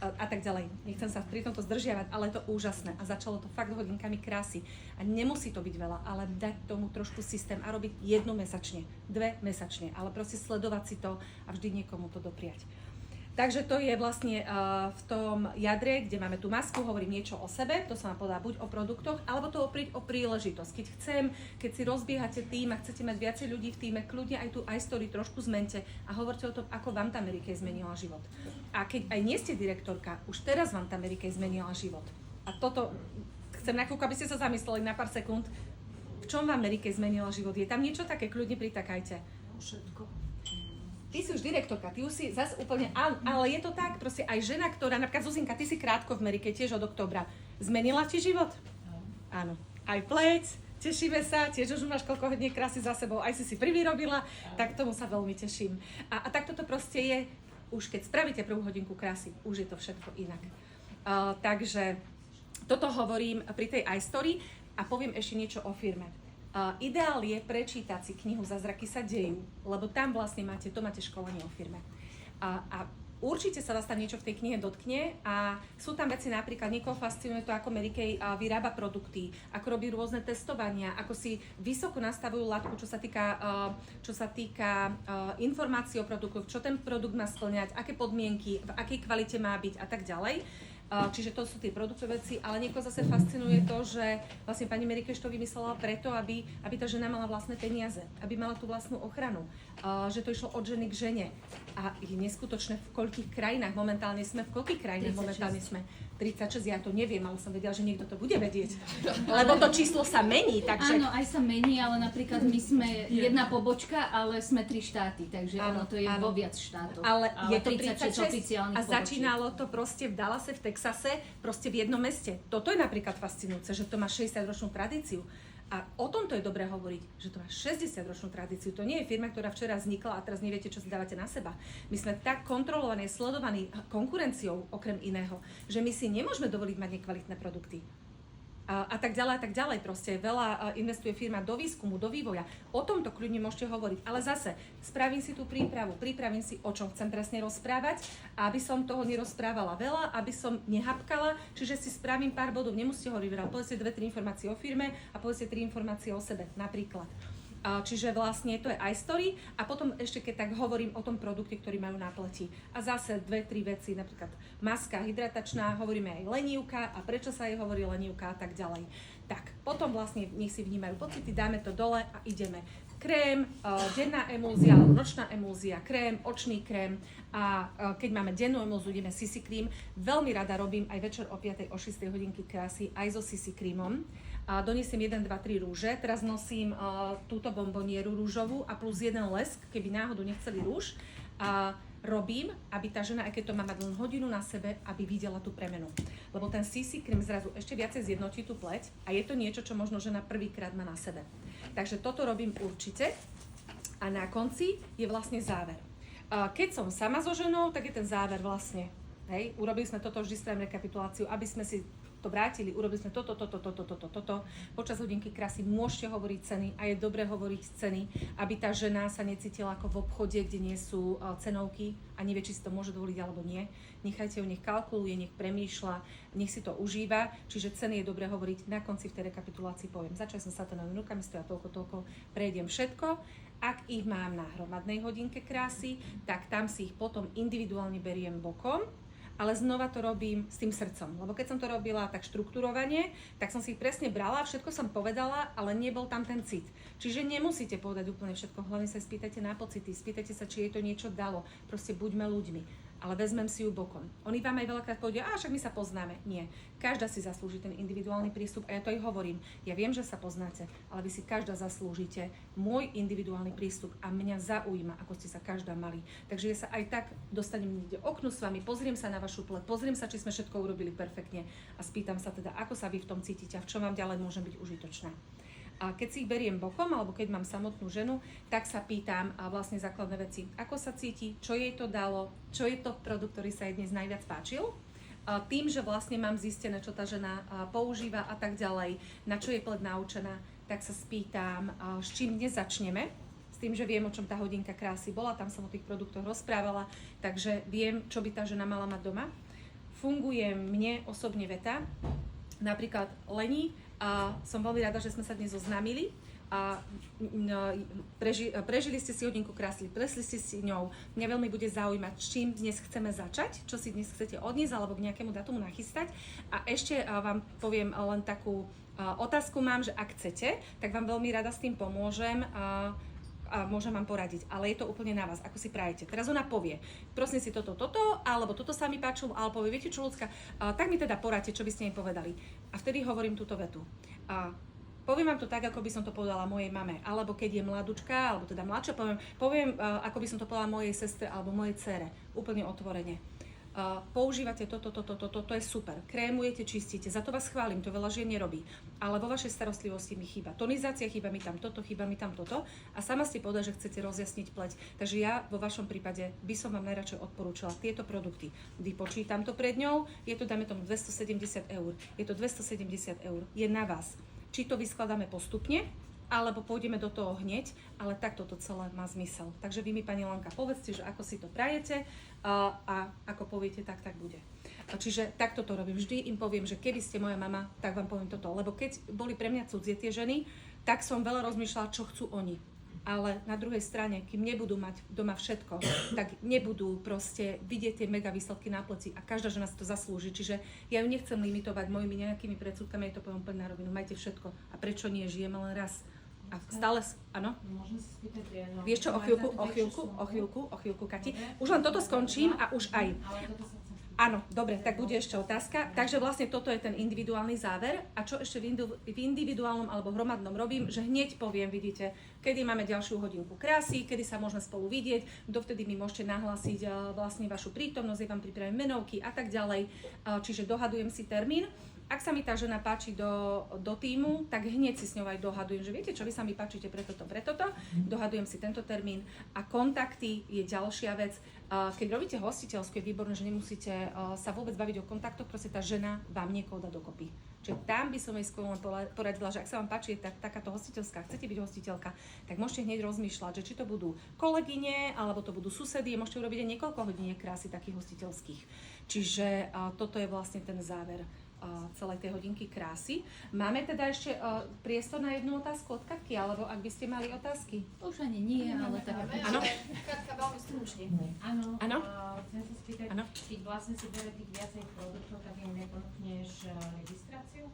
a tak ďalej. Nechcem sa pri tomto zdržiavať, ale je to úžasné a začalo to fakt hodinkami krásy. A nemusí to byť veľa, ale dať tomu trošku systém a robiť 1 mesačne, 2 mesačne, ale proste sledovať si to a vždy niekomu to dopriať. Takže to je vlastne v tom jadre, kde máme tú masku, hovorím niečo o sebe, to sa vám podá buď o produktoch, alebo to oprieť o príležitosť. Keď si rozbiehate tým a chcete mať viacej ľudí v tíme, kľudne aj tú iStory trošku zmente a hovorte o tom, ako vám tá Mary Kay zmenila život. A keď aj nie ste direktorka, už teraz vám tá Mary Kay zmenila život. A toto chcem na chvíľku, aby ste sa zamysleli na pár sekúnd, v čom vám Mary Kay zmenila život. Je tam niečo také, kľudne pritakajte. Všetko. Ty si už direktorka, ty už si zase úplne, ale je to tak, proste aj žena, ktorá, napríklad Zuzinka, ty si krátko v Mary Kay, tiež od októbra. Zmenila ti život? Áno. Aj pleť, tešíme sa, tiež už máš koľko hodín krásy za sebou, aj si privyrobila, tak tomu sa veľmi teším. A takto to proste je, už keď spravíte prvú hodinku krásy, už je to všetko inak. Takže toto hovorím pri tej iStory a poviem ešte niečo o firme. Ideál je prečítať si knihu Zázraky sa dejú, lebo tam vlastne máte školenie o firme. A určite sa vás tam niečo v tej knihe dotkne a sú tam veci napríklad, niekoho fascinuje to, ako Mary Kay vyrába produkty, ako robí rôzne testovania, ako si vysoko nastavujú latku, čo sa týka informácií o produktoch, čo ten produkt má spĺňať, aké podmienky, v akej kvalite má byť a tak ďalej. Čiže to sú tie produktové veci, ale niekoho zase fascinuje to, že vlastne pani Mary Kay to vymyslela preto, aby tá žena mala vlastné peniaze, aby mala tú vlastnú ochranu, že to išlo od ženy k žene. A je neskutočné, v koľkých krajinách momentálne sme, 36, ja to neviem, ale som vedela, že niekto to bude vedieť. Lebo to číslo sa mení, takže... Áno, aj sa mení, ale napríklad my sme jedna pobočka, ale sme 3 štáty, takže áno, to je vo viac štátoch. Ale je to 36 oficiálnych a pobočiek. začínalo to proste v Dallase, v Texase, proste v jednom meste. Toto je napríklad fascinujúce, že to má 60-ročnú tradíciu. A o tomto je dobré hovoriť, že to má 60-ročnú tradíciu. To nie je firma, ktorá včera vznikla a teraz neviete, čo si dávate na seba. My sme tak kontrolovaní, sledovaní konkurenciou, okrem iného, že my si nemôžeme dovoliť mať nekvalitné produkty. A tak ďalej, proste veľa investuje firma do výskumu, do vývoja. O tomto kľudne môžete hovoriť, ale zase spravím si tú prípravu, pripravím si, o čom chcem presne rozprávať, aby som toho nerozprávala veľa, aby som nehapkala, čiže si spravím pár bodov, nemusíte hovoriť veľa, povedzte 2-3 informácie o firme a povedzte 3 informácie o sebe, napríklad. Čiže vlastne to je iStory a potom ešte keď tak hovorím o tom produkte, ktorý majú na pleti. A zase 2-3 veci, napríklad maska hydratačná, hovoríme aj lenívka a prečo sa jej hovorí lenívka a tak ďalej. Tak, potom vlastne nech si vnímajú pocity, dáme to dole a ideme. Krém, denná emúzia, nočná emúzia, krém, očný krém a keď máme dennú emúziu, ideme CC krím. Veľmi rada robím aj večer o 5. o 6. hodinky krásy aj so CC krímom. Donesiem 1, 2, 3 rúže, teraz nosím túto bombonieru rúžovú a plus jeden lesk, keby náhodou nechceli rúž. Robím, aby tá žena, aj keď to má mať len hodinu na sebe, aby videla tú premenu. Lebo ten CC krém zrazu ešte viacej zjednotí tú pleť a je to niečo, čo možno žena prvýkrát má na sebe. Takže toto robím určite a na konci je vlastne záver. Keď som sama so ženou, tak je ten záver vlastne, hej, urobili sme toto, vždy spravím rekapituláciu, aby sme si to vrátili, urobili sme toto. Počas hodinky krásy môžete hovoriť ceny a je dobre hovoriť ceny, aby tá žena sa necítila ako v obchode, kde nie sú cenovky a nevie, či si to môže dovoliť alebo nie. Nechajte ju, nech kalkuluje, nech premýšľa, nech si to užíva. Čiže ceny je dobre hovoriť na konci v tej rekapitulácii poviem. Začali som sa to novými rukami, stoja toľko, prejdem všetko. Ak ich mám na hromadnej hodinke krásy, tak tam si ich potom individuálne beriem bokom. Ale znova to robím s tým srdcom. Lebo keď som to robila tak štruktúrovane, tak som si ich presne brala, všetko som povedala, ale nebol tam ten cit. Čiže nemusíte povedať úplne všetko, hlavne sa spýtajte na pocity, spýtajte sa, či jej to niečo dalo. Proste buďme ľuďmi. Ale vezmem si ju bokom. Oni vám aj veľakrát povedia, však my sa poznáme. Nie. Každá si zaslúži ten individuálny prístup a ja to aj hovorím. Ja viem, že sa poznáte, ale vy si každá zaslúžite môj individuálny prístup a mňa zaujíma, ako ste sa každá mali. Takže ja sa aj tak dostanem niekde oknu s vami, pozriem sa na vašu pleť, pozriem sa, či sme všetko urobili perfektne a spýtam sa teda, ako sa vy v tom cítite a v čom vám ďalej môžem byť užitočná. A keď si ich beriem bokom, alebo keď mám samotnú ženu, tak sa pýtam vlastne základné veci. Ako sa cíti, čo jej to dalo, čo je to produkt, ktorý sa jej dnes najviac páčil, tým, že vlastne mám zistené, čo tá žena používa a tak ďalej, na čo je pleť naučená, tak sa spýtam, s čím dnes začneme. S tým, že viem, o čom tá hodinka krásy bola, tam som o tých produktoch rozprávala, takže viem, čo by tá žena mala mať doma. Funguje mne osobne veta, napríklad Leni, a som veľmi rada, že sme sa dnes zoznámili. A prežili ste si hodinku krásy, plesli ste si ňou. Mňa veľmi bude zaujímať, s čím dnes chceme začať, čo si dnes chcete odniesť alebo k nejakému datumu nachystať. A ešte vám poviem len takú otázku mám, že ak chcete, tak vám veľmi rada s tým pomôžem. A môžem vám poradiť, ale je to úplne na vás, ako si prajete. Teraz ona povie, prosím si toto, alebo toto sa mi páčilo, alebo povie, viete čo, Ľudská, tak mi teda poradte, čo by ste mi povedali. A vtedy hovorím túto vetu. Poviem vám to tak, ako by som to povedala mojej mame, alebo keď je mladúčka, alebo teda mladšia, poviem ako by som to povedala mojej sestre alebo mojej dcére, úplne otvorene. Používate toto, to je super. Krémujete, čistíte, za to vás chválim, to veľa žien nerobí. Ale vo vašej starostlivosti mi chýba tonizácia, chýba mi tam toto a sama ste povedali, že chcete rozjasniť pleť. Takže ja vo vašom prípade by som vám najradšej odporúčala tieto produkty. Vypočítam to pred ňou, je to dáme tomu 270 €. Je to 270 €. Je na vás. Či to vyskladáme postupne, alebo pôjdeme do toho hneď, ale takto to celé má zmysel. Takže vy mi, pani Lenka, povedzte, že ako si to prajete a ako poviete, tak bude. Čiže takto to robím. Vždy im poviem, že keby ste moja mama, tak vám poviem toto. Lebo keď boli pre mňa cudzie tie ženy, tak som veľa rozmýšľala, čo chcú oni. Ale na druhej strane, kým nebudú mať doma všetko, tak nebudú proste vidieť tie mega výsledky na pleci a každá žena si to zaslúži. Čiže ja ju nechcem limitovať mojimi nejakými predsudkami, ja to poviem úplne na rovinu. Majte všetko. A prečo nie? Žijeme len raz. A stále, áno? Môžem sa spýtať, no, vieš čo, o chvíľku, Kati. Už len toto skončím a už aj. Áno, dobre, tak bude ešte otázka. Takže vlastne toto je ten individuálny záver. A čo ešte v individuálnom alebo hromadnom robím, že hneď poviem, vidíte, kedy máme ďalšiu hodinku krásy, kedy sa môžeme spolu vidieť, dovtedy mi môžete nahlásiť vlastne vašu prítomnosť, ja vám pripravím menovky a tak ďalej. Čiže dohadujem si termín. Ak sa mi tá žena páči do tímu, tak hneď si s ňou aj dohadujem, že viete čo, vy sa mi páčite pre toto. Dohadujem si tento termín a kontakty je ďalšia vec. Keď robíte hostiteľskú, je výborné, že nemusíte sa vôbec baviť o kontaktoch, proste tá žena vám niekoho dá dokopy. Čiže tam by som jej skôr len poradila, že ak sa vám páči takáto hostiteľská, chcete byť hostiteľka, tak môžete hneď rozmýšľať, že či to budú kolegyne, alebo to budú susedy, môžete urobiť aj niekoľko hodiniek krásy takých hostiteľských. Čiže toto je vlastne ten záver celej tej hodinky krásy. Máme teda ešte priestor na jednu otázku od Katky, alebo ak by ste mali otázky? Už ani nie, ale tak. Áno. Katka, veľmi stručne. Áno. Áno. Chcem sa spýtať, Áno. keď vlastne si bere tých viacej produktov, tak im neponúkneš registráciu?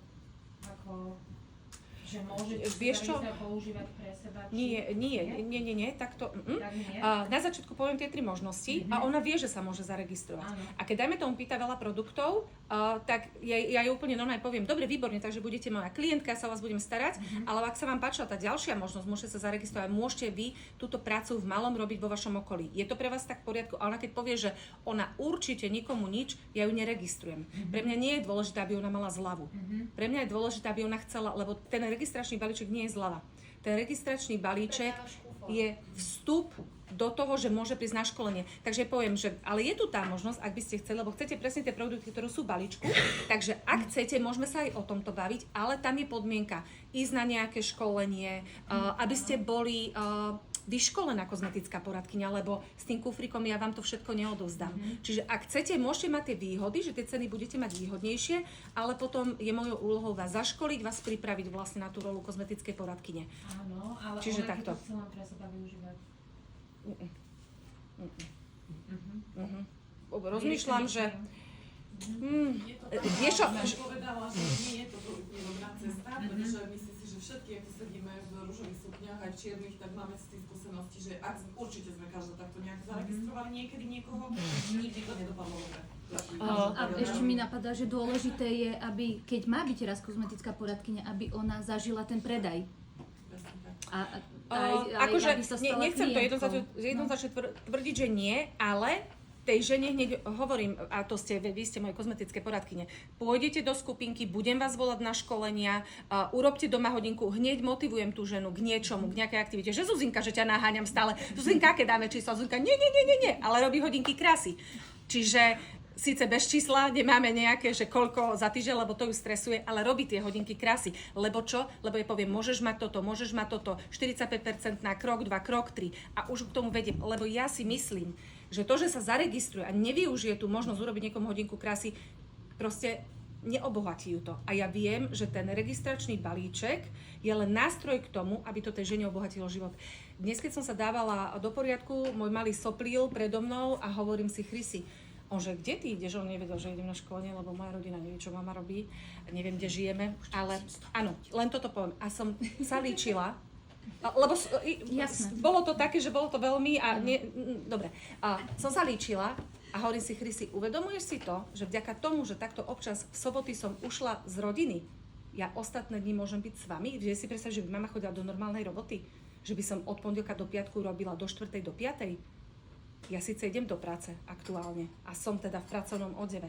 Ako, že môžete Vieš čo? používať pre seba? Nie, takto. Tak nie? Na začiatku poviem tie 3 možnosti a ona vie, že sa môže zaregistrovať. Áno. A keď dajme tomu pýta veľa produktov, tak ja jej úplne normálne poviem, dobre, výborne, takže budete moja klientka, ja sa o vás budem starať, ale ak sa vám páčila tá ďalšia možnosť, môžete sa zaregistrovať, môžete vy túto prácu v malom robiť vo vašom okolí. Je to pre vás tak v poriadku? A ona keď povie, že ona určite nikomu nič, ja ju neregistrujem. Pre mňa nie je dôležité, aby ona mala zľavu. Pre mňa je dôležité, aby ona chcela, lebo ten registračný balíček nie je zľava. Ten registračný balíček je vstup do toho, že môže prísť na školenie. Takže poviem, že ale je tu tá možnosť, ak by ste chceli, lebo chcete presne tie produkty, ktoré sú v balíčku, takže ak chcete, môžeme sa aj o tomto baviť, ale tam je podmienka ísť na nejaké školenie, aby ste boli vyškolená kozmetická poradkyňa, lebo s tým kufrikom ja vám to všetko neodovzdám. Čiže ak chcete, môžete mať tie výhody, že tie ceny budete mať výhodnejšie, ale potom je mojou úlohou vás zaškoliť, vás pripraviť vlastne na tú rolu kozmetickej poradkyne. Áno, ale Čiže ona takto. to chcela pre seba využívať. Rozmýšľam, že Je to tak, vieš čo, som povedala, že nie je to úplne dobrá cesta, pretože myslím si, že všetky, ak sedíme v ružových sukniach aj v čiernych, tak máme z tých skúseností, že ak určite sme každá takto nejak zaregistrovali niekedy niekoho, nikdy to nedopadlo dobre. A ešte mi napadá, že dôležité je, aby, keď má byť raz kozmetická poradkyňa, aby ona zažila ten predaj. akože aby sa stala nechcem to klientkou. jednoznačne tvrdiť, že nie, ale tej žene hneď hovorím, a to ste, vy ste moje kozmetické poradkyne, pôjdete do skupinky, budem vás volať na školenia, urobte doma hodinku, hneď motivujem tú ženu k niečomu, k nejakej aktivite, že Zuzinka, že ťa naháňam stále, Zuzinka, aké dáme číslo, Zuzinka, nie, ale robí hodinky krásy. Čiže síce bez čísla, nemáme nejaké, že koľko za týždeň, lebo to ju stresuje, ale robí tie hodinky krásy. Lebo čo? Lebo jej poviem, môžeš mať toto, 45% na krok 2, krok 3 a už k tomu vediem. Lebo ja si myslím, že to, že sa zaregistruje a nevyužije tú možnosť urobiť niekomu hodinku krásy, proste neobohatí ju to. A ja viem, že ten registračný balíček je len nástroj k tomu, aby to tej žene obohatilo život. Dnes, keď som sa dávala do poriadku, môj malý soplil predo mnou a hovorím si, Chrissy, on že, kde ty ideš? On nevedel, že idem na školenie, lebo moja rodina nevie, čo mama robí. Neviem, kde žijeme, ale áno, len toto poviem. A som sa líčila, lebo bolo to také, že bolo to veľmi dobre. A som sa líčila a hovorím si, Chrissy, uvedomuješ si to, že vďaka tomu, že takto občas v soboty som ušla z rodiny, ja ostatné dni môžem byť s vami? Vieš si predstaviť, že by mama chodila do normálnej roboty? Že by som od pondelka do piatku robila do 4. do 5. Ja síce idem do práce aktuálne a som teda v pracovnom odeve,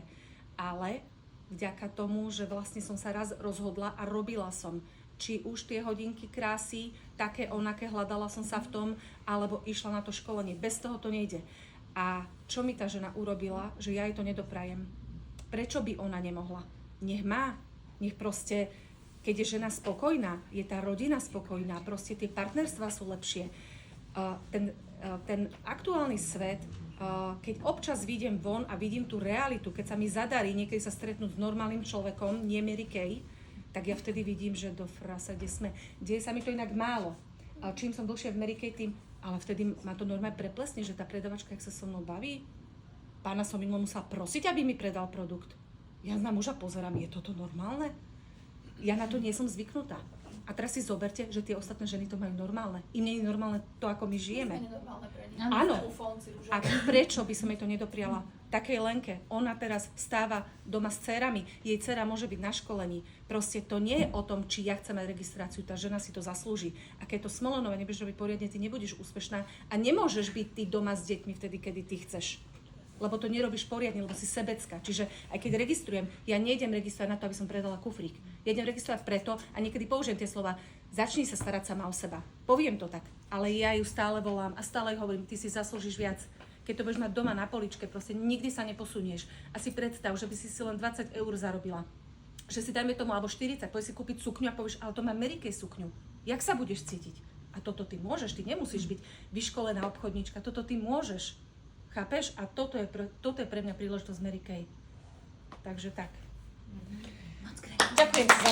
ale vďaka tomu, že vlastne som sa raz rozhodla a robila som, či už tie hodinky krásy, také onaké, hľadala som sa v tom, alebo išla na to školenie. Bez toho to nejde. A čo mi tá žena urobila, že ja jej to nedoprajem? Prečo by ona nemohla? Nech má, nech proste, keď je žena spokojná, je tá rodina spokojná, proste tie partnerstvá sú lepšie. Ten aktuálny svet, keď občas vidím von a vidím tú realitu, keď sa mi zadarí niekedy sa stretnúť s normálnym človekom, nie Mary Kay, tak ja vtedy vidím, že do frasa, kde sme. Deje sa mi to inak málo. Čím som dlhšie v Mary Kay, tým, ale vtedy ma to normálne preplesne, že tá predavačka, jak sa so mnou baví, pána som minulé musela prosiť, aby mi predal produkt. Ja na muža pozerám, je toto normálne? Ja na to nie som zvyknutá. A teraz si zoberte, že tie ostatné ženy to majú normálne. Im nie je normálne to, ako my žijeme. Áno. A prečo by som jej to nedopriala? Takej Lenke. Ona teraz vstáva doma s dcerami. Jej dcera môže byť na školení. Proste to nie je o tom, či ja chcem mať registráciu. Tá žena si to zaslúži. A keď to Smolonové nebudeš robiť poriadne, ty nebudeš úspešná. A nemôžeš byť ty doma s deťmi vtedy, kedy ty chceš. Lebo to nerobíš poriadne, lebo si sebecká. Čiže aj keď registrujem, ja nejdem registrovať na to, aby som predala kufrík. Ja idem registrovať preto a niekedy použijem tie slova, začni sa starať sama o seba. Poviem to tak, ale ja ju stále volám a stále jej hovorím, ty si zaslúžiš viac. Keď to budeš mať doma na poličke, proste nikdy sa neposunieš. A si predstav, že by si len 20 eur zarobila. Že si dajme tomu, alebo 40, poďš si kúpiť sukňu a povieš, ale to má Mary Kay sukňu. Jak sa budeš cítiť? A toto ty môžeš, ty nemusíš byť vyškolená obchodníčka, toto ty môžeš. Chápeš? A toto je pre mňa príležitosť Mary Kay. Takže tak. Ďakujem za